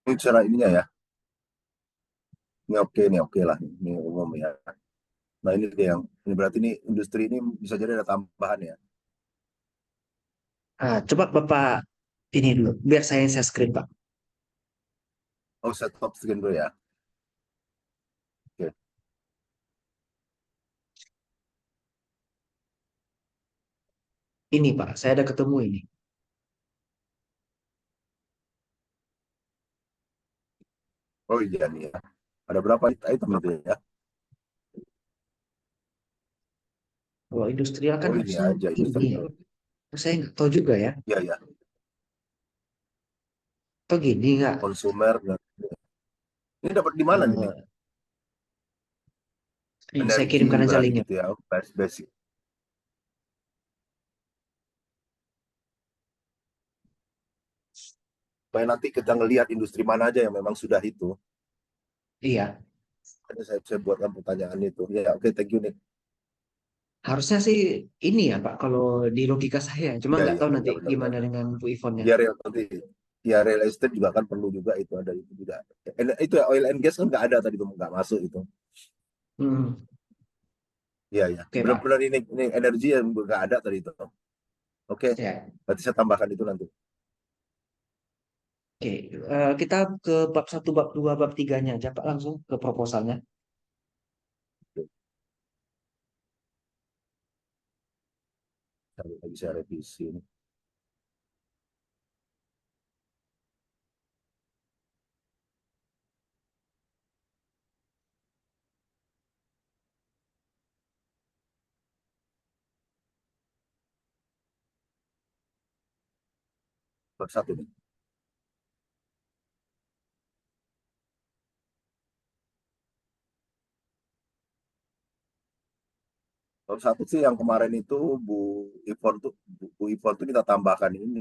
Ini cara ininya ya. Ini oke lah. Ini umum ya. Nah ini dia yang ini berarti ini industri ini bisa jadi ada tambahan ya. Coba Bapak ini dulu, biar saya screen Pak. Oh, set top screen dulu ya. Oke. Ini Pak, saya ada ketemu ini. Oh iya nih ya. Ada berapa item itu ya? Kalau industrial kan Oh ini harusnya aja ini ya. industrial. Saya nggak tahu juga ya. Iya ya. Atau gini nggak? Konsumer. Ini dapat di mana nih? Eh, ini saya Energi kirimkan aja berarti linknya. gitu ya. Basic. Supaya nanti kita ngelihat industri mana aja yang memang sudah itu. Iya, Ada saya buatkan pertanyaan itu. Ya oke, thank you nih. harusnya sih ini ya Pak, kalau di logika saya. Cuma Iya nggak iya tahu nanti iya benar-benar. gimana dengan Bu Ivonnya. Ya real nanti ya real estate juga kan perlu juga itu ada itu juga. Itu ya oil and gas kan nggak ada tadi tuh nggak masuk itu. Hmm, Iya ya. oke Pak. Benar-benar ini energi yang nggak ada tadi itu. Oke. Ya, Berarti saya tambahkan itu nanti. oke. Kita ke bab satu, bab dua, bab tiganya aja Pak, langsung ke proposalnya. Lagi saya revisi ini. Bab satu nih. Bab satu sih yang kemarin itu Bu Ivon tuh Bu Ivon tuh kita tambahkan ini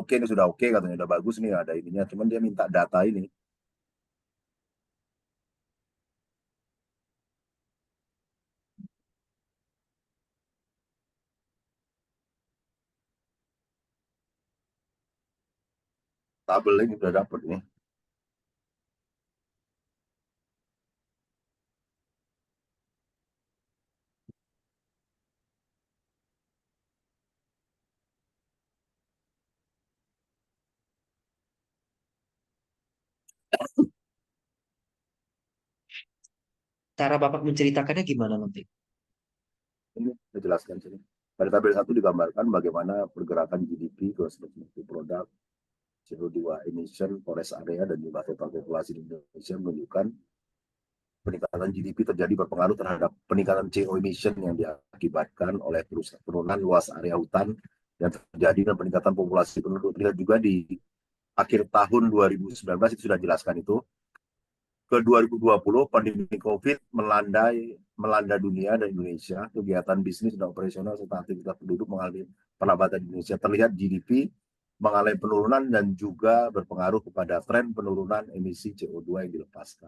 oke ini sudah oke katanya udah bagus nih ada ininya cuman dia minta data ini tabel ini udah dapet nih. Cara Bapak menceritakannya gimana nanti? Ini saya jelaskan sini. Pada tabel satu digambarkan bagaimana pergerakan GDP, gross domestic product, CO2 emission, forest area, dan jumlah total populasi di Indonesia menunjukkan peningkatan GDP terjadi berpengaruh terhadap peningkatan CO emission yang diakibatkan oleh penurunan luas area hutan yang terjadi dan peningkatan populasi penduduk. Lihat juga di akhir tahun 2019 itu sudah jelaskan itu. Ke 2020 pandemi COVID melanda dunia dan Indonesia, kegiatan bisnis dan operasional serta aktivitas penduduk mengalami perlambatan di Indonesia. Terlihat GDP mengalami penurunan dan juga berpengaruh kepada tren penurunan emisi CO2 yang dilepas.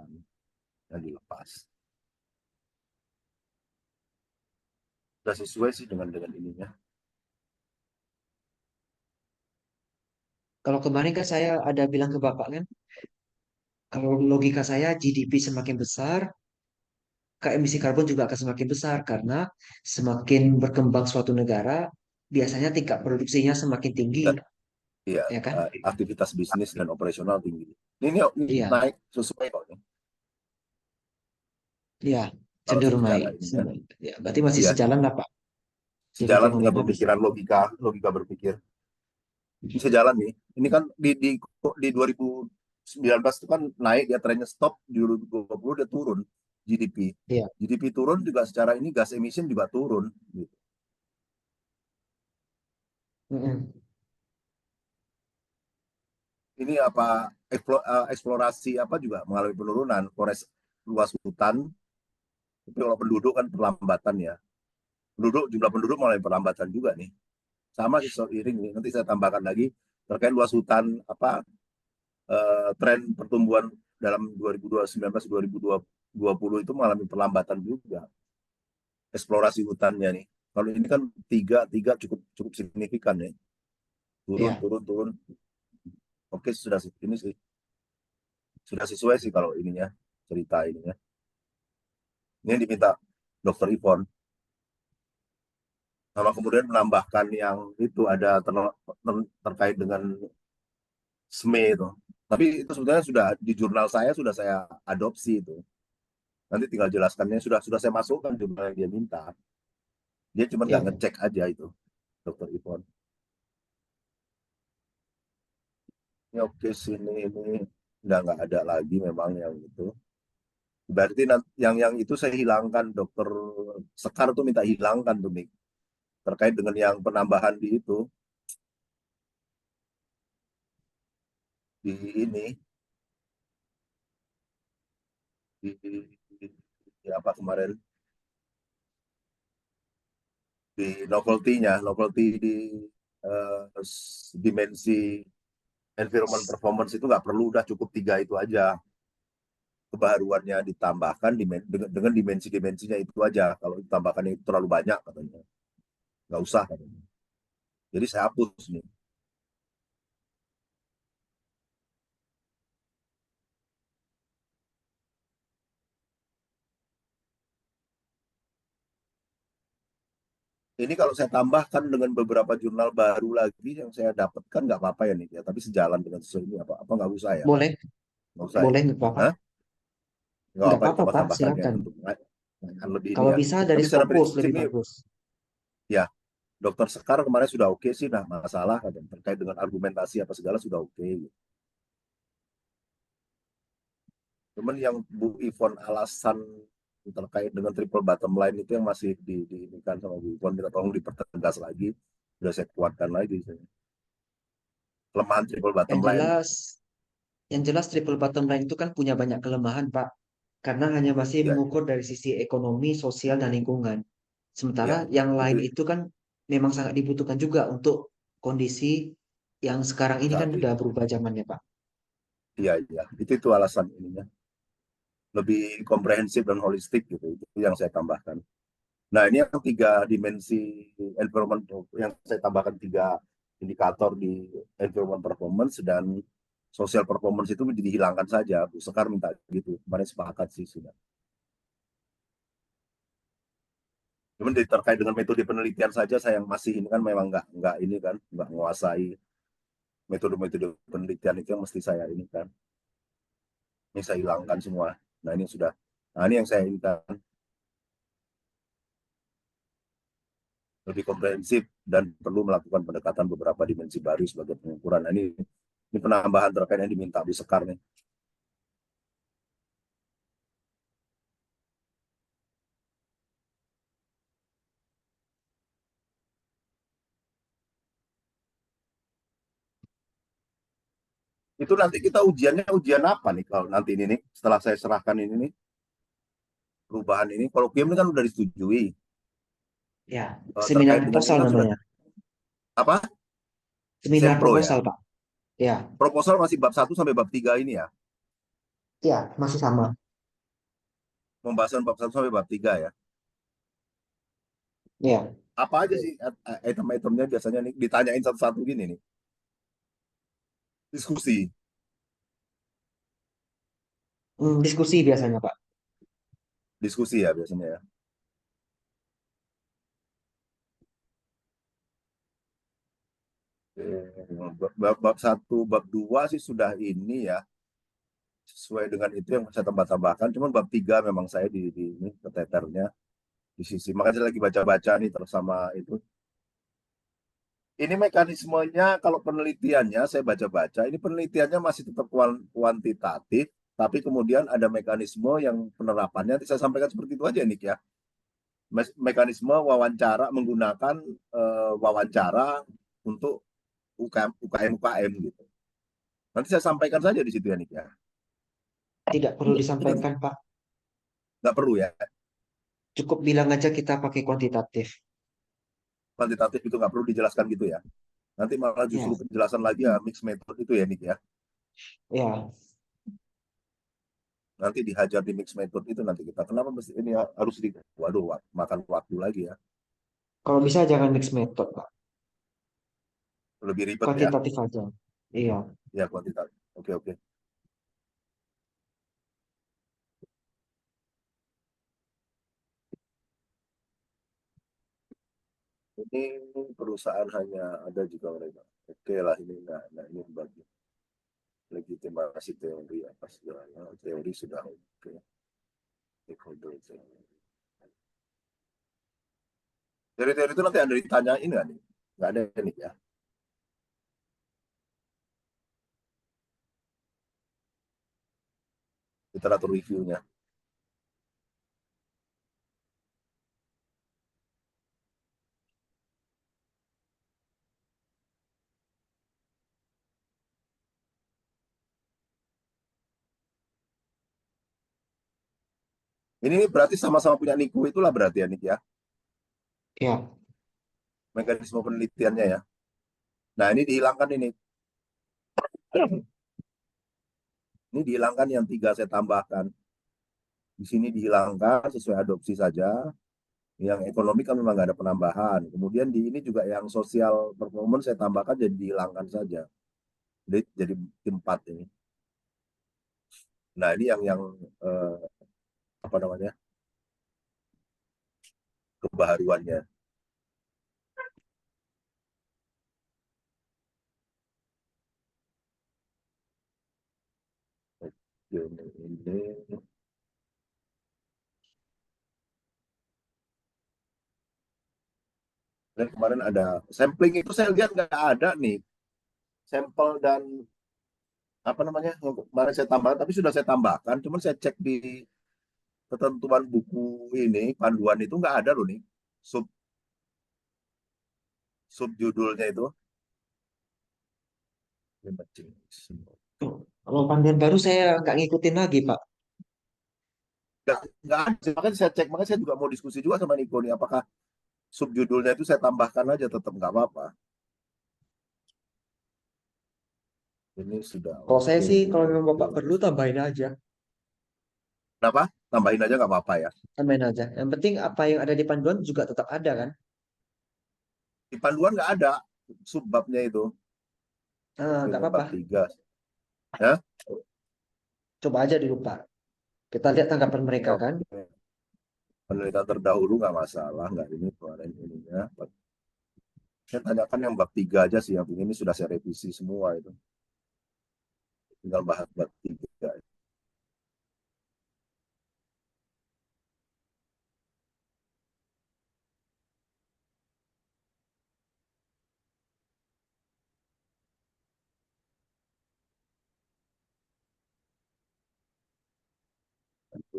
Sudah sesuai sih dengan ininya. Kalau kemarin kan saya ada bilang ke Bapak kan, kalau logika saya GDP semakin besar, ke emisi karbon juga akan semakin besar karena semakin berkembang suatu negara, biasanya tingkat produksinya semakin tinggi, Ya, iya, ya kan? aktivitas bisnis dan operasional tinggi. Ini Iya, naik sesuai kok nih. iya, Kalau cenderung naik. secara ininya, Ya, berarti masih iya, sejalan lah Pak. Jadi sejalan dengan fenomena bisa. pemikiran logika berpikir. Bisa jalan nih. Ini kan di 2019 itu kan naik ya trennya stop di 2020 dia turun GDP. Iya. GDP turun juga secara ini gas emission juga turun gitu. Mm-mm. Ini apa eksplorasi apa juga mengalami penurunan forest luas hutan tapi kalau penduduk kan perlambatan ya. Jumlah penduduk mengalami perlambatan juga nih. Sama sih seiring nih. Nanti saya tambahkan lagi terkait luas hutan apa tren pertumbuhan dalam 2019 2020 itu mengalami perlambatan juga eksplorasi hutannya nih. Kalau ini kan tiga tiga cukup cukup signifikan ya. turun Iya, turun turun. Oke, sudah ini sih sudah sesuai sih kalau ininya, cerita ininya. Ini yang diminta dokter Ivon, sama kemudian menambahkan yang itu ada terkait dengan SME itu. Tapi itu sebenarnya sudah di jurnal saya sudah saya adopsi itu. Nanti tinggal jelaskannya sudah saya masukkan jurnal yang dia minta. Dia cuma nggak iya, ngecek aja itu, dokter Ivon. Ini oke sini ini udah nggak ada lagi memang yang itu. Berarti yang itu saya hilangkan, dokter Sekar tuh minta hilangkan tuh nih terkait dengan yang penambahan di itu, di ini di apa kemarin, di novelty di dimensi environment performance itu nggak perlu, udah cukup tiga itu aja, kebaruannya ditambahkan dengan dimensi-dimensinya itu aja, kalau ditambahkan itu terlalu banyak katanya nggak usah katanya, jadi saya hapus nih. Ini kalau saya tambahkan dengan beberapa jurnal baru lagi yang saya dapatkan nggak apa-apa ya nih ya, tapi sejalan dengan sesuai ini apa apa nggak usah ya, boleh, nggak usah ya. boleh nggak apa-apa. Hah? Nggak Nggak apa apa-apa, cuma Pak, tambahkannya silakan. untuk lebih ini Kalau ya, bisa dari tapi secara Scopus prinsip lebih ini bagus. ya dokter Sekar kemarin sudah oke sih, nah masalah katanya, terkait dengan argumentasi apa segala sudah oke gitu. Cuman yang Bu Ivon alasan terkait dengan triple bottom line itu yang masih ini kan sama Bu Ivon, kita tolong dipertegas lagi, sudah saya kuatkan lagi kelemahan triple Yang bottom line. jelas, yang jelas triple bottom line itu kan punya banyak kelemahan, Pak. Karena hanya masih Ya mengukur dari sisi ekonomi, sosial, dan lingkungan. Sementara ya yang lain itu itu kan memang sangat dibutuhkan juga untuk kondisi yang sekarang ini kan saat udah ini. berubah zamannya, Pak. Iya iya itu alasan ininya, lebih komprehensif dan holistik gitu, itu yang saya tambahkan. Nah ini yang tiga dimensi environment yang saya tambahkan, tiga indikator di environment performance dan social performance itu dihilangkan saja. Bu Sekar minta gitu, kemarin sepakat sih sudah. Cuman terkait dengan metode penelitian saja saya yang masih ini kan memang nggak ini kan nggak menguasai metode-metode penelitian itu yang mesti saya ini kan. Ini saya hilangkan semua. Nah ini sudah. Nah ini yang saya inginkan lebih komprehensif dan perlu melakukan pendekatan beberapa dimensi baru sebagai pengukuran. Nah, ini penambahan terkait yang diminta Bu Sekar nih. Itu nanti kita ujiannya ujian apa nih kalau nanti ini nih setelah saya serahkan ini nih perubahan ini. Kalau PM ini kan udah disetujui. Ya, seminar Terkait dengan ini proposal kan sudah namanya. apa? Seminar Sempro ya. proposal, Pak. Ya, Proposal masih bab 1 sampai bab 3 ini ya. ya, masih sama. Pembahasan bab 1 sampai bab 3 ya. Ya, Apa aja sih item-itemnya biasanya nih ditanyain satu-satu gini nih. Diskusi. diskusi biasanya, Pak. Diskusi ya biasanya ya. Bab 1, bab 2 sih sudah ini ya, sesuai dengan itu yang saya tambah-tambahkan. Cuman bab 3 memang saya di ini keteternya di sisi. Makanya saya lagi baca-baca nih terus sama itu. Ini mekanismenya kalau penelitiannya saya baca-baca, ini penelitiannya masih tetap kuantitatif, tapi kemudian ada mekanisme yang penerapannya saya sampaikan seperti itu aja nih ya. Mekanisme wawancara menggunakan wawancara untuk UKM gitu. Nanti saya sampaikan saja di situ ya Nik ya. Tidak perlu disampaikan, Pak. Nggak perlu ya, Cukup bilang aja kita pakai kuantitatif. kuantitatif itu nggak perlu dijelaskan gitu ya. Nanti malah Ya, justru penjelasan lagi ya mix method itu ya Nik ya. ya. Nanti dihajar di mix method itu nanti kita. Kenapa mesti ini harus di waduh makan waktu lagi ya. Kalau bisa jangan mix method, Pak. lebih ribet ya. Kuantitatif aja. Iya. Ya, kuantitatif. Oke, oke. Ini perusahaan hanya ada juga mereka. Oke lah ini, nah ini bagi legitimasi teori apa segala. Teori sudah oke. Stakeholder. Teori-teori itu nanti ada ditanyain nggak nih? Nggak ada nih ya. Literatur reviewnya. Ini berarti sama-sama punya Niku itulah berarti ya Nik ya. Iya. Mekanisme penelitiannya ya. Nah ini dihilangkan ini. Ini dihilangkan yang tiga saya tambahkan. Di sini dihilangkan sesuai adopsi saja. Yang ekonomi kan memang nggak ada penambahan. Kemudian di ini juga yang sosial performance saya tambahkan jadi dihilangkan saja. Jadi empat ini. Nah ini yang eh, apa namanya kebaharuannya. Ini dan kemarin ada sampling itu saya lihat nggak ada nih sampel dan apa namanya kemarin saya tambahkan tapi sudah saya tambahkan cuman saya cek di ketentuan buku ini panduan itu nggak ada loh nih sub sub judulnya itu. Kalau panduan baru saya nggak ngikutin lagi, Pak. Nggak ada makanya saya cek makanya saya juga mau diskusi juga sama Niko nih apakah subjudulnya itu saya tambahkan aja tetap nggak apa-apa. Ini sudah Kalau saya oke sih, ini kalau memang oke. Bapak perlu, tambahin aja. Kenapa tambahin aja nggak apa-apa ya. Tambahin aja. Yang penting apa yang ada di panduan juga tetap ada kan? Di panduan nggak ada subbabnya itu. Oke, Nggak bab apa-apa. 3 ya. Coba aja dulu, Pak. Kita lihat tanggapan mereka kan. Oke. Penelitian terdahulu nggak masalah, nggak ini kemarin ininya. Saya tanyakan yang bab 3 aja sih, yang ini sudah saya revisi semua itu. Tinggal bahas bab 3.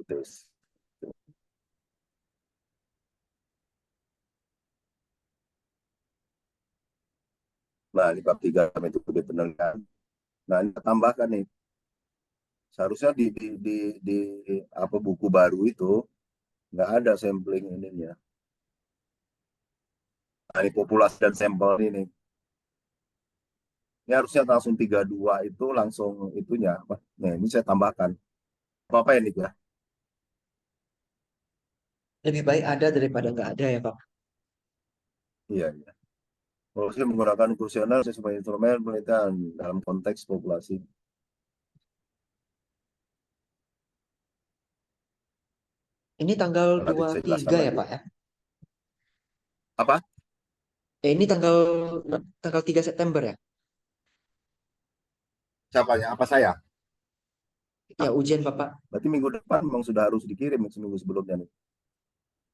Tes. Nah, ini bab 3 metode penelitian. Nah, ini tambahkan nih. Seharusnya di apa buku baru itu nggak ada sampling ininya. Nah, ini populasi dan sampel ini. Ini harusnya langsung 32 itu langsung itunya. Apa? Nah, ini saya tambahkan. Apa-apa ya, Nik ya? Lebih baik ada daripada nggak ada ya, Pak. Iya, iya. Polisi menggunakan kuesioner sebagai instrumen penelitian dalam konteks populasi. Ini tanggal Nanti dua saya puluh jelaskan tiga ya, lagi. Pak ya? Apa? Ini tanggal tanggal 3 September ya? Siapanya? Apa saya? Ya, ujian Bapak. Berarti minggu depan memang sudah harus dikirim seminggu sebelumnya nih.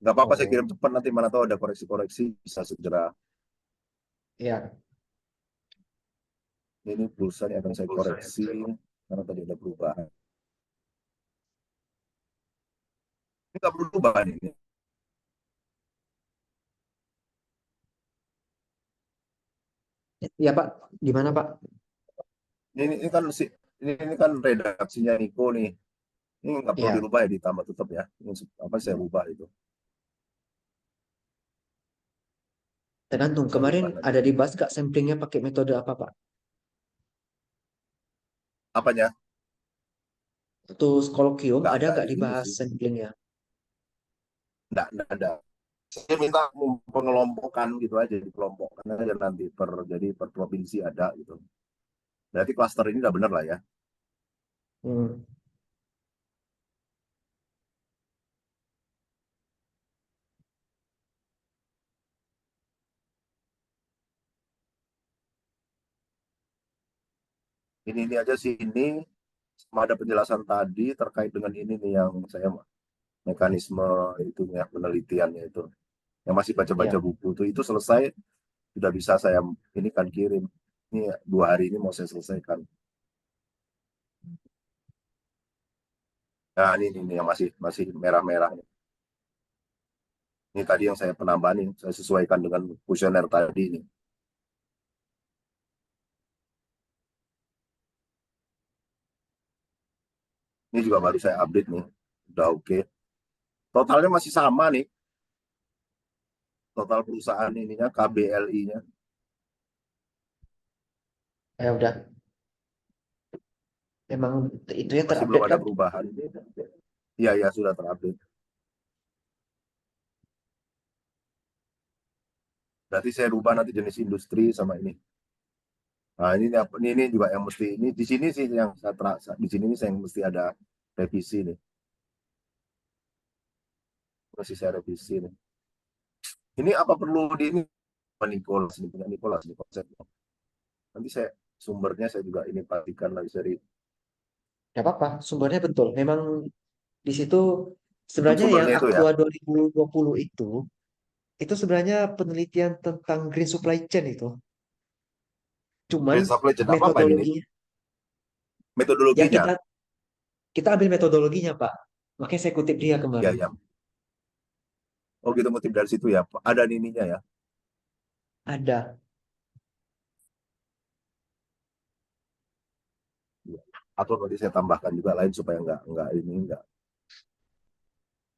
Nggak apa-apa saya Oh, kirim cepat nanti mana tahu ada koreksi-koreksi bisa segera. ya. Ini pulsa yang akan saya koreksi karena tadi ada perubahan. Ini nggak perlu perubahan ini. Ya, Pak. Gimana, Pak? Ini kan ini kan redaksinya Niko nih. Ini nggak perlu Ya, dirubah ya ditambah tetap ya. Ini apa saya rubah itu. tergantung. Saya Kemarin rubah nanti. ada dibahas nggak samplingnya pakai metode apa, Pak? Apanya? Terus kolokium ada Nggak nggak ini dibahas sih. samplingnya? Nggak ada. Saya minta pengelompokan gitu aja, dikelompokkan aja nanti jadi per provinsi ada gitu. Berarti klaster ini udah bener lah ya. Hmm. Ini aja sih ini sama ada penjelasan tadi terkait dengan ini nih yang saya mekanisme itu ya penelitiannya itu. Yang masih baca-baca Ya, buku itu selesai sudah bisa saya ini kan kirim. Ini 2 hari ini mau saya selesaikan. Nah ini yang masih masih merah-merah. Ini tadi yang saya penambahan nih, saya sesuaikan dengan kuesioner tadi nih. Ini juga baru saya update nih. Udah oke. Totalnya masih sama nih. Total perusahaan ininya, KBLI-nya. ya udah. Emang itu yang Masih belum terupdate ada kan? perubahan. Iya, ya sudah terupdate. Berarti saya rubah nanti jenis industri sama ini. Nah, ini juga yang mesti ini di sini sih yang saya di sini nih yang mesti ada revisi nih. Mesti saya revisi nih. Ini apa perlu di ini Pak Nicholas ini punya Nicholas nih konsepnya. Nanti saya sumbernya saya juga ini pastikan lagi dari Gak apa-apa, sumbernya betul. Memang di situ sebenarnya yang sumbernya itu ya. Aqua 2020 itu sebenarnya penelitian tentang green supply chain itu. Cuman Green supply chain apa ini? metodologinya, ya Metodologinya. kita ambil metodologinya, Pak. Makanya saya kutip dia Ya, kemarin. ya. Oh gitu motif dari situ ya. Ada ininya ya. Ada. Atau nanti saya tambahkan juga lain supaya nggak ini nggak.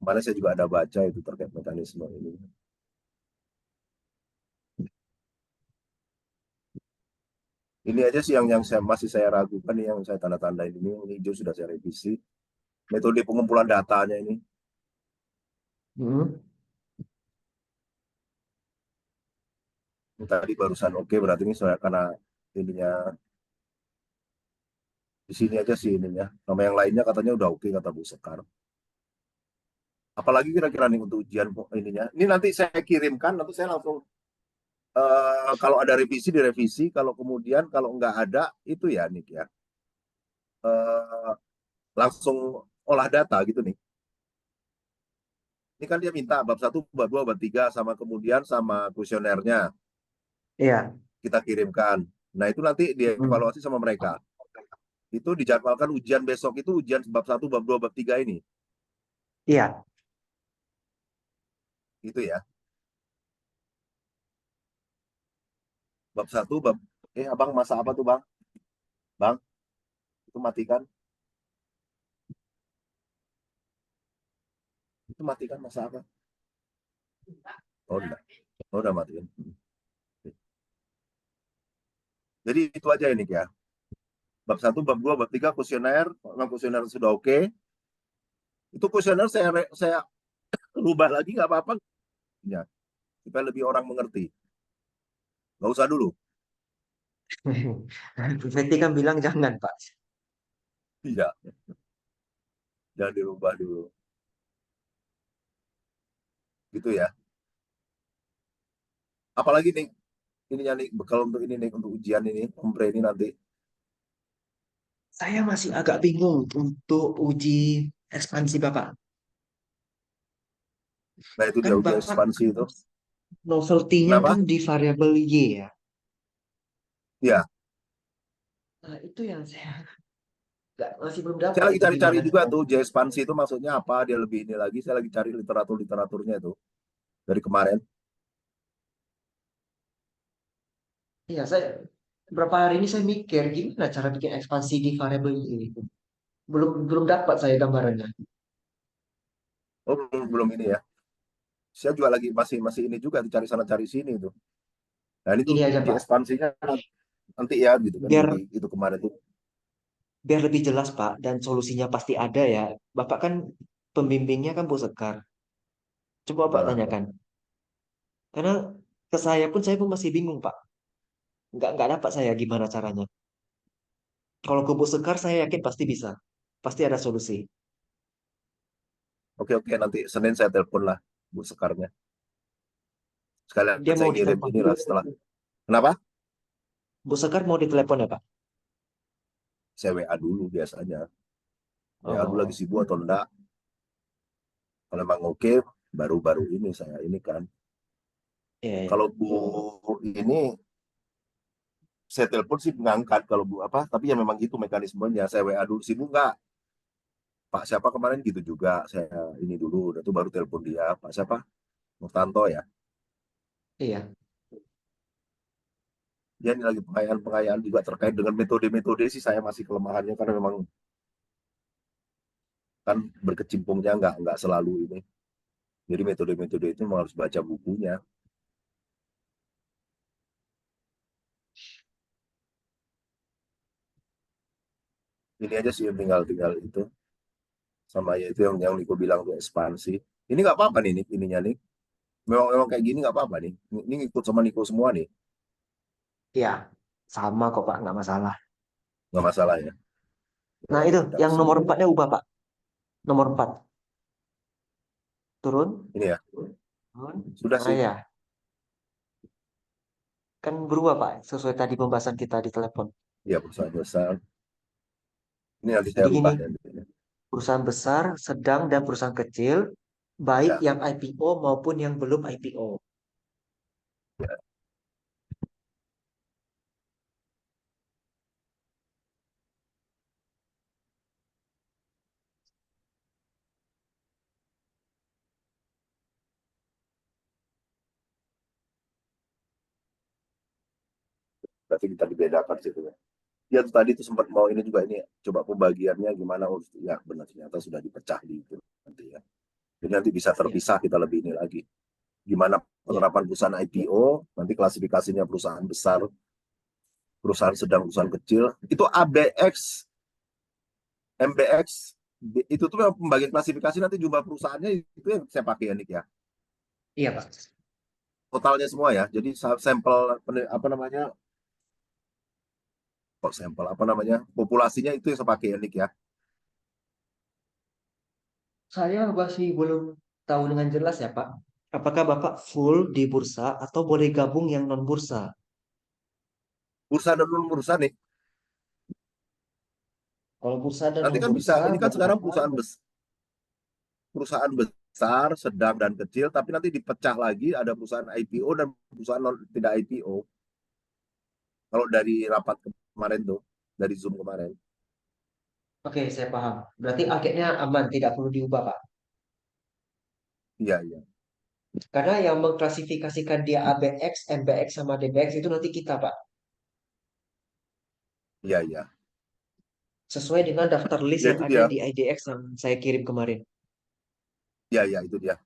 Kemarin saya juga ada baca itu terkait mekanisme ini. Ini aja sih yang masih saya ragukan yang saya tanda tanda ini yang hijau sudah saya revisi. Metode pengumpulan datanya ini. Hmm. Ini tadi barusan oke berarti ini saya karena ininya di sini aja sih ininya. Nama yang lainnya katanya udah oke kata Bu Sekar. Apalagi kira-kira nih untuk ujian ininya. Ini nanti saya kirimkan, nanti saya langsung kalau ada revisi direvisi, kalau kemudian kalau nggak ada itu ya Nick ya eh, langsung olah data gitu nih. Ini kan dia minta bab 1, bab 2, bab 3 sama kemudian sama kuesionernya Iya. kita kirimkan. Nah itu nanti Hmm. dievaluasi sama mereka. Itu dijadwalkan ujian besok itu ujian bab 1, bab 2, bab 3 ini. Iya. Itu ya. Bab 1, abang masa apa tuh bang? Bang, itu matikan. Itu matikan masa apa? Oh enggak. Oh udah matiin. Jadi itu aja ini ya. Bab 1, bab 2, bab 3 kuesioner. Kalau kuesioner sudah oke. Itu kuesioner saya rubah lagi nggak apa-apa. Ya, supaya lebih orang mengerti. Nggak usah dulu. Bu Feti kan bilang jangan, Pak. Tidak, jangan dirubah dulu. Gitu ya. Apalagi nih, ininya nih, bekal untuk ini nih, untuk ujian ini, kompre ini nanti. Saya masih agak bingung untuk uji ekspansi Bapak. Nah itu Kan dia ujian Bapak ekspansi itu. novelty-nya Kenapa? kan di variabel Y ya. Ya, Nah, itu yang saya masih belum saya dapat lagi itu cari-cari gimana juga cara. tuh, ujian ekspansi itu maksudnya apa, dia lebih ini lagi. Saya lagi cari literaturnya itu dari kemarin. Iya, saya beberapa hari ini saya mikir gimana cara bikin ekspansi di variabel Y itu. Belum belum dapat saya gambarannya. Oh, belum ini ya. Saya juga lagi masih masih ini juga dicari sana cari sini itu. Nah ini tuh Ini aja, uji Pak. ekspansinya nanti ya gitu kan Biar di itu kemarin tuh. biar lebih jelas, Pak, dan solusinya pasti ada ya. Bapak kan pembimbingnya kan Bu Sekar. Coba Bapak Nah, tanyakan. Karena saya pun masih bingung, Pak. Nggak dapat saya gimana caranya. Kalau ke Bu Sekar saya yakin pasti bisa. Pasti ada solusi. Oke, oke, nanti Senin saya telepon lah Bu Sekarnya. Sekalian Dia saya mau ngirim ditelepon. inilah setelah. Kenapa? Bu Sekar mau ditelepon ya, Pak? Saya WA dulu biasanya. WA dulu lagi Oh, sibuk atau enggak. Kalau emang oke, baru-baru ini saya ini kan. iya, iya. Kalau Bu ini saya telepon sih ngangkat kalau Bu apa, tapi ya memang itu mekanismenya. Saya WA dulu sibuk nggak? Pak siapa kemarin gitu juga. Saya ini dulu, udah tuh baru telepon dia. Pak siapa? Murtanto ya. Iya, Dia ini lagi pengayaan-pengayaan juga terkait dengan metode-metode sih saya masih kelemahannya karena memang kan berkecimpungnya nggak selalu ini. Jadi metode-metode itu memang harus baca bukunya. Ini aja sih yang tinggal tinggal itu sama ya itu yang Niko bilang tuh ekspansi. Ini nggak apa-apa nih ininya nih. Memang memang kayak gini nggak apa-apa nih. Ini ngikut sama Niko semua nih, iya. Sama kok, Pak. Nggak masalah. nggak masalah ya. Nah, Nanti itu kita yang nomor kesini. empatnya ubah, Pak. Nomor 4. Turun. Ini ya Turun. sudah Nah, sih. ya. Kan berubah, Pak. Sesuai tadi pembahasan kita di telepon. Ya perusahaan besar. Ini nanti saya Jadi gini, rubah ya. perusahaan besar, sedang, dan perusahaan kecil, baik Ya, yang IPO maupun yang belum IPO. ya. Berarti kita dibedakan situ ya. Ya tadi itu sempat mau ini juga ini coba pembagiannya gimana. Oh ya benar ternyata sudah dipecah di itu nanti ya. Jadi nanti bisa Ya, terpisah kita lebih ini lagi. Gimana ya, penerapan perusahaan IPO, nanti klasifikasinya perusahaan besar, perusahaan sedang, perusahaan kecil. Itu ABX, MBX, itu tuh yang pembagian klasifikasi nanti jumlah perusahaannya itu yang saya pakai ya Nick ya. iya, Pak. Totalnya semua ya. Jadi sampel apa namanya? Kok sampel apa namanya? Populasinya itu yang saya pakai ya Nick ya. Saya masih belum tahu dengan jelas ya, Pak. Apakah Bapak full di bursa atau boleh gabung yang non bursa? Bursa dan non bursa nih. Kalau bursa dan Nanti non kan bisa. bursa, Ini kan bagi sekarang Bapak, perusahaan besar, sedang dan kecil, tapi nanti dipecah lagi ada perusahaan IPO dan perusahaan non tidak IPO. Kalau dari rapat kemarin tuh, dari Zoom kemarin. oke, saya paham. Berarti angketnya aman, tidak perlu diubah, Pak. Iya, iya. Karena yang mengklasifikasikan dia ABX, MBX, sama DBX itu nanti kita, Pak. Iya, iya. Sesuai dengan daftar list Ya yang itu ada dia. di IDX yang saya kirim kemarin. Iya, iya, itu dia.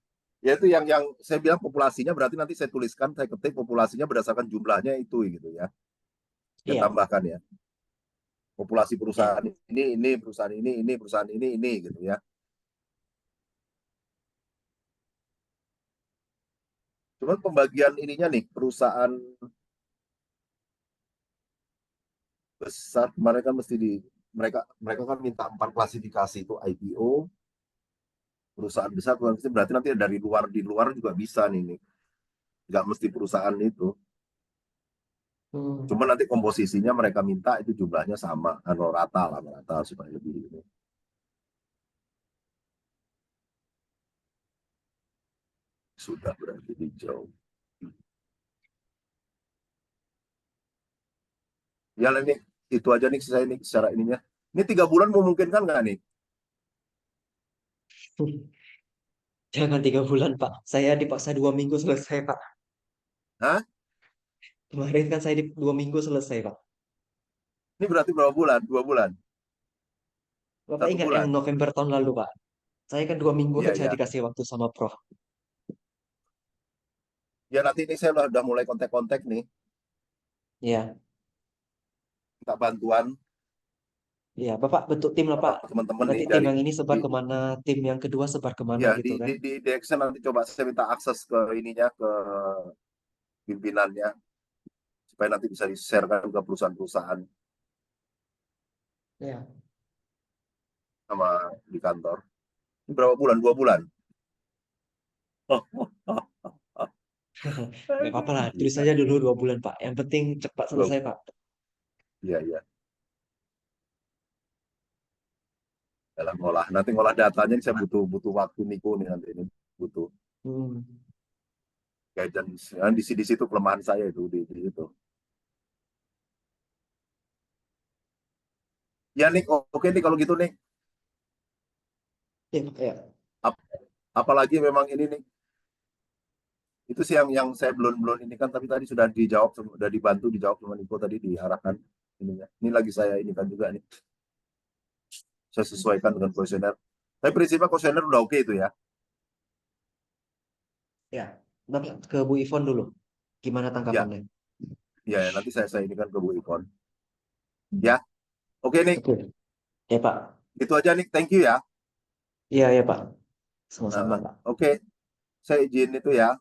Ya itu yang saya bilang populasinya berarti nanti saya tuliskan, saya ketik populasinya berdasarkan jumlahnya itu gitu ya. Saya Iya, tambahkan ya. Populasi ya. perusahaan ini perusahaan ini perusahaan ini gitu ya. Cuman pembagian ininya nih, perusahaan besar kemarin kan mesti di mereka mereka kan minta 4 klasifikasi itu IPO, perusahaan besar, perusahaan kecil, berarti nanti dari luar di luar juga bisa nih. Nggak mesti perusahaan itu. Hmm. Cuma nanti komposisinya mereka minta itu jumlahnya sama, atau rata lah, rata supaya lebih ini. Sudah berarti hijau. Ya ini itu aja nih saya nih secara ininya. Ini 3 bulan memungkinkan nggak nih? Jangan 3 bulan, Pak. Saya dipaksa 2 minggu selesai, Pak. Hah? Kemarin kan saya di 2 minggu selesai, Pak. Ini berarti berapa bulan? 2 bulan? Bapak Satu ingat yang bulan? November tahun lalu, Pak? Saya kan 2 minggu Iya, aja iya. dikasih waktu sama Prof. Ya nanti ini saya udah mulai kontak-kontak nih, Ya, minta bantuan. Ya, Bapak bentuk tim lah, Pak. teman-teman nih Nanti tim dari yang ini di sebar kemana, tim yang kedua sebar kemana ya gitu kan. di Action nanti coba saya minta akses ke ininya ke pimpinannya supaya nanti bisa di-share-kan ke perusahaan-perusahaan Ya. sama di kantor. Ini berapa bulan? 2 bulan. Nggak apa-apa lah, tulis Gila. saja dulu 2 bulan, Pak. Yang penting cepat Dua- selesai, Pak. Iya, iya. Dalam ngolah. Nanti ngolah datanya ini saya butuh butuh waktu Niko nih nanti ini butuh Hmm. guidance. Nah, di situ kelemahan saya itu di itu. Ya nih, oke nih kalau gitu nih. Ya, Pak, ya. Ap- Apalagi memang ini nih. Itu sih yang saya belum belum ini kan tapi tadi sudah dijawab sudah dibantu dijawab sama Niko tadi diarahkan ininya. Ini lagi saya ini kan juga nih. Saya sesuaikan dengan kuesioner. Tapi prinsipnya kuesioner udah oke itu ya. Ya. Bapak ke Bu Ivon dulu. Gimana Ya, tanggapannya? ya nanti saya ini kan ke Bu Ipon. Ya, oke nih. Oke. Ya, Pak. Itu aja nih. Thank you ya. Iya, ya, Pak. Sama-sama, Nah, Pak. oke, saya izin itu ya.